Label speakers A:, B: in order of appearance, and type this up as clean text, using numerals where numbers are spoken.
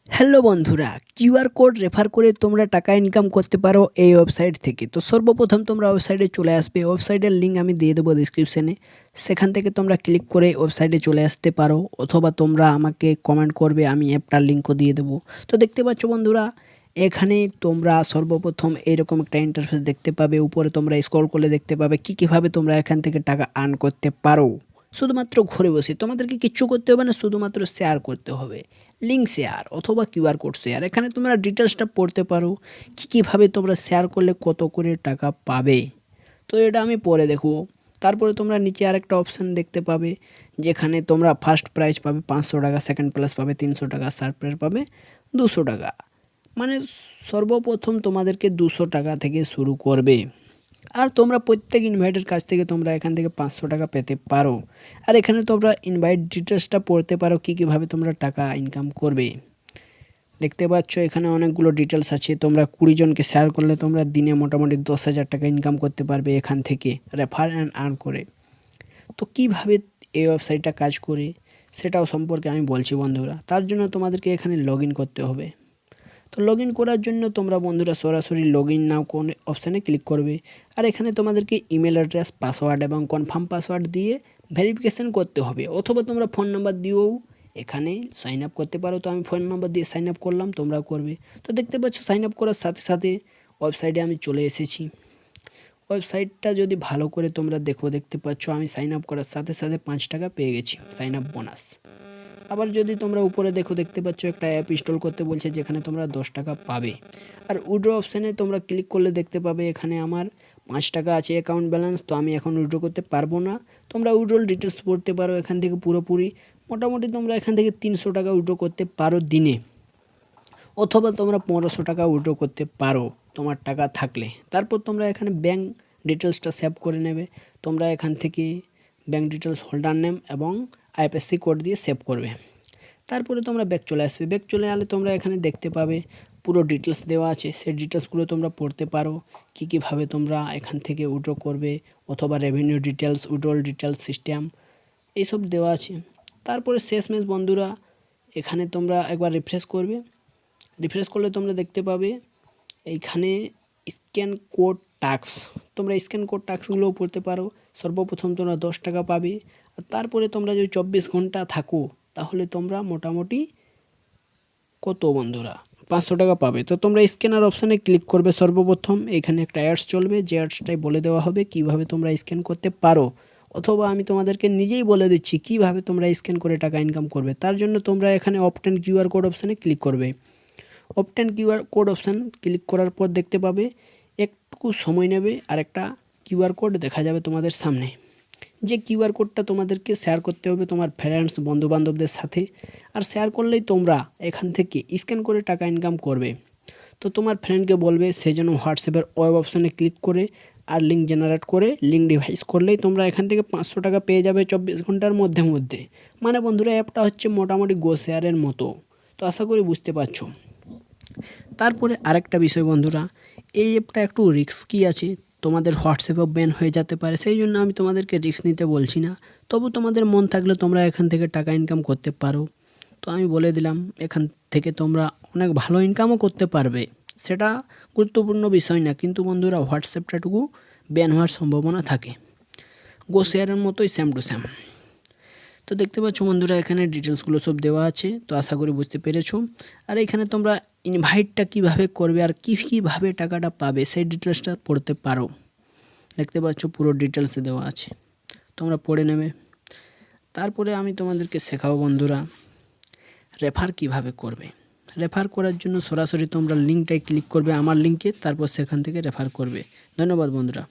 A: Hello বন্ধুরা, QR code refer করে তোমরা টাকা ইনকাম করতে পারো এই ওয়েবসাইট থেকে। তো সর্বপ্রথম তোমরা ওয়েবসাইটে চলে আসবে। ওয়েবসাইটের লিঙ্ক আমি দিয়ে দেবো ডিসক্রিপশানে। সেখান থেকে তোমরা ক্লিক করে ওয়েবসাইটে চলে আসতে পারো, অথবা তোমরা আমাকে কমেন্ট করবে, আমি অ্যাপটার লিঙ্কও দিয়ে দেবো। তো দেখতে পাচ্ছ বন্ধুরা, এখানে তোমরা সর্বপ্রথম এইরকম একটা ইন্টারফেস দেখতে পাবে। উপরে তোমরা স্ক্রল করলে দেখতে পাবে কীভাবে তোমরা এখান থেকে টাকা আর্ন করতে পারো। শুধুমাত্র ঘরে বসে তোমাদেরকে কিচ্ছু করতে হবে না, শুধুমাত্র শেয়ার করতে হবে। লিঙ্ক শেয়ার অথবা কিউআর কোড শেয়ার, এখানে তোমরা ডিটেলসটা পড়তে পারো কীভাবে তোমরা শেয়ার করলে কত করে টাকা পাবে। তো এটা আমি পরে দেখব। তারপরে তোমরা নিচে আরেকটা অপশান দেখতে পাবে, যেখানে তোমরা ফার্স্ট প্রাইজ পাবে 500 টাকা, সেকেন্ড প্লাস পাবে 300 টাকা, থার্ড প্রাইজ পাবে 200 টাকা। মানে সর্বপ্রথম তোমাদেরকে 200 টাকা থেকে শুরু করবে। আর তোমরা প্রত্যেক ইনভাইটের কাছ থেকে তোমরা এখান থেকে 500 টাকা পেতে পারো। আর এখানে তোমরা ইনভাইট ডিটেলসটা পড়তে পারো কীভাবে তোমরা টাকা ইনকাম করবে। দেখতে পাচ্ছ এখানে অনেকগুলো ডিটেলস আছে। তোমরা 20 জনকে শেয়ার করলে তোমরা দিনে মোটামুটি 10,000 টাকা ইনকাম করতে পারবে এখান থেকে রেফার অ্যান্ড আর্ন করে। তো কীভাবে এই ওয়েবসাইটটা কাজ করে সেটাও সম্পর্কে আমি বলছি বন্ধুরা। তার জন্য তোমাদেরকে এখানে লগ ইন করতে হবে। তো লগ ইন করার জন্য তোমরা বন্ধুরা সরাসরি লগ ইন নাও কোন অপশানে ক্লিক করবে। আর এখানে তোমাদেরকে ইমেল অ্যাড্রেস, পাসওয়ার্ড এবং কনফার্ম পাসওয়ার্ড দিয়ে ভেরিফিকেশান করতে হবে, অথবা তোমরা ফোন নাম্বার দিয়েও এখানে সাইন আপ করতে পারো। তো আমি ফোন নাম্বার দিয়ে সাইন আপ করলাম, তোমরা করবে। তো দেখতে পাচ্ছ সাইন আপ করার সাথে সাথে ওয়েবসাইটে আমি চলে এসেছি। ওয়েবসাইটটা যদি ভালো করে তোমরা দেখতে পাচ্ছ আমি সাইন আপ করার সাথে সাথে 5 টাকা পেয়ে গেছি সাইন আপ বোনাস। আবার যদি তোমরা উপরে দেখতে পাচ্ছ একটা অ্যাপ ইনস্টল করতে বলছে, যেখানে তোমরা 10 টাকা পাবে। আর উইথড্র অপশানে তোমরা ক্লিক করলে দেখতে পাবে এখানে আমার 5 টাকা আছে অ্যাকাউন্ট ব্যালেন্স। তো আমি এখন উইথড্র করতে পারবো না। তোমরা উইথড্রল ডিটেলস পড়তে পারো এখান থেকে পুরোপুরি। মোটামুটি তোমরা এখান থেকে 300 টাকা উইথড্র করতে পারো দিনে, অথবা তোমরা 1500 টাকা উইথড্র করতে পারো তোমার টাকা থাকলে। তারপর তোমরা এখানে ব্যাঙ্ক ডিটেলসটা সেভ করে নেবে। তোমরা এখান থেকে ব্যাঙ্ক ডিটেলস, হোল্ডার নেম এবং আইএফএসসি কোড দিয়ে সেভ করবে। তারপরে তোমরা ব্যাক চলে আসবে। ব্যাক চলে এলে তোমরা এখানে দেখতে পাবে পুরো ডিটেলস দেওয়া আছে। সেই ডিটেলসগুলো তোমরা পড়তে পারো কীভাবে তোমরা এখান থেকে উইথড্র করবে, অথবা revenue details, withdrawal details, system এইসব দেওয়া আছে। তারপরে শেষমেশ বন্ধুরা এখানে তোমরা একবার রিফ্রেশ করবে। রিফ্রেশ করলে তোমরা দেখতে পাবে এইখানে স্ক্যান কোড টাস্ক। তোমরা স্ক্যান কোড টাস্কগুলোও পড়তে পারো। সর্বপ্রথম তোমরা 10 টাকা পাবে। আর তারপরে তোমরা যদি 24 ঘন্টা থাকো তাহলে তোমরা মোটামুটি কত বন্ধুরা 500 টাকা পাবে। তো তোমরা স্ক্যানার অপশানে ক্লিক করবে। সর্বপ্রথম এখানে একটা অ্যাডস চলবে, যে অ্যাডসটাই বলে দেওয়া হবে কীভাবে তোমরা স্ক্যান করতে পারো, অথবা আমি তোমাদেরকে নিজেই বলে দিচ্ছি কীভাবে তোমরা স্ক্যান করে টাকা ইনকাম করবে। তার জন্য তোমরা এখানে অপটেন কিউআর কোড অপশানে ক্লিক করবে। অপটেন কিউআর কোড অপশান ক্লিক করার পর দেখতে পাবে একটু সময় নেবে আর একটা কিউআর কোড দেখা যাবে তোমাদের সামনে। যে কিউআর কোডটা তোমাদেরকে শেয়ার করতে হবে তোমার ফ্রেন্ডস, বন্ধুবান্ধবদের সাথে। আর শেয়ার করলেই তোমরা এখান থেকে স্ক্যান করে টাকা ইনকাম করবে। তো তোমার ফ্রেন্ডকে বলবে সে যেন হোয়াটসঅ্যাপের ওয়েব অপশানে ক্লিক করে আর লিঙ্ক জেনারেট করে লিঙ্ক ডিভাইস করলেই তোমরা এখান থেকে 500 টাকা পেয়ে যাবে 24 ঘন্টার মধ্যে। মানে বন্ধুরা অ্যাপটা হচ্ছে মোটামুটি গো শেয়ারের মতো। তো আশা করি বুঝতে পারছো। তারপরে আরেকটা বিষয় বন্ধুরা, এই অ্যাপটা একটু রিস্কি আছে। তোমাদের হোয়াটসঅ্যাপও ব্যান হয়ে যেতে পারে, সেই জন্য আমি তোমাদেরকে রিস্ক নিতে বলছি না। তবু তোমাদের মন থাকলে তোমরা এখান থেকে টাকা ইনকাম করতে পারো। তো আমি বলে দিলাম এখান থেকে তোমরা অনেক ভালো ইনকামও করতে পারবে, সেটা গুরুত্বপূর্ণ বিষয় না। কিন্তু বন্ধুরা হোয়াটসঅ্যাপটাটুকু ব্যান হওয়ার সম্ভাবনা থাকে। গো শেয়ারের মতোই সেম টু সেম। তো দেখতে পাচ্ছ বন্ধুরা এখানে ডিটেলসগুলো সব দেওয়া আছে। তো আশা করি বুঝতে পেরেছো। আর এখানে তোমরা ইনভাইটটা কিভাবে করবে আর কীভাবে টাকাটা পাবে সেই ডিটেলসটা পড়তে পারো। দেখতে পাচ্ছ পুরো ডিটেলসে দেওয়া আছে, তোমরা পড়ে নেবে। তারপরে আমি তোমাদেরকে শেখাবো বন্ধুরা রেফার কিভাবে করবে। রেফার করার জন্য সরাসরি তোমরা লিঙ্কটায় ক্লিক করবে, আমার লিঙ্কে, তারপর সেখান থেকে রেফার করবে। ধন্যবাদ বন্ধুরা।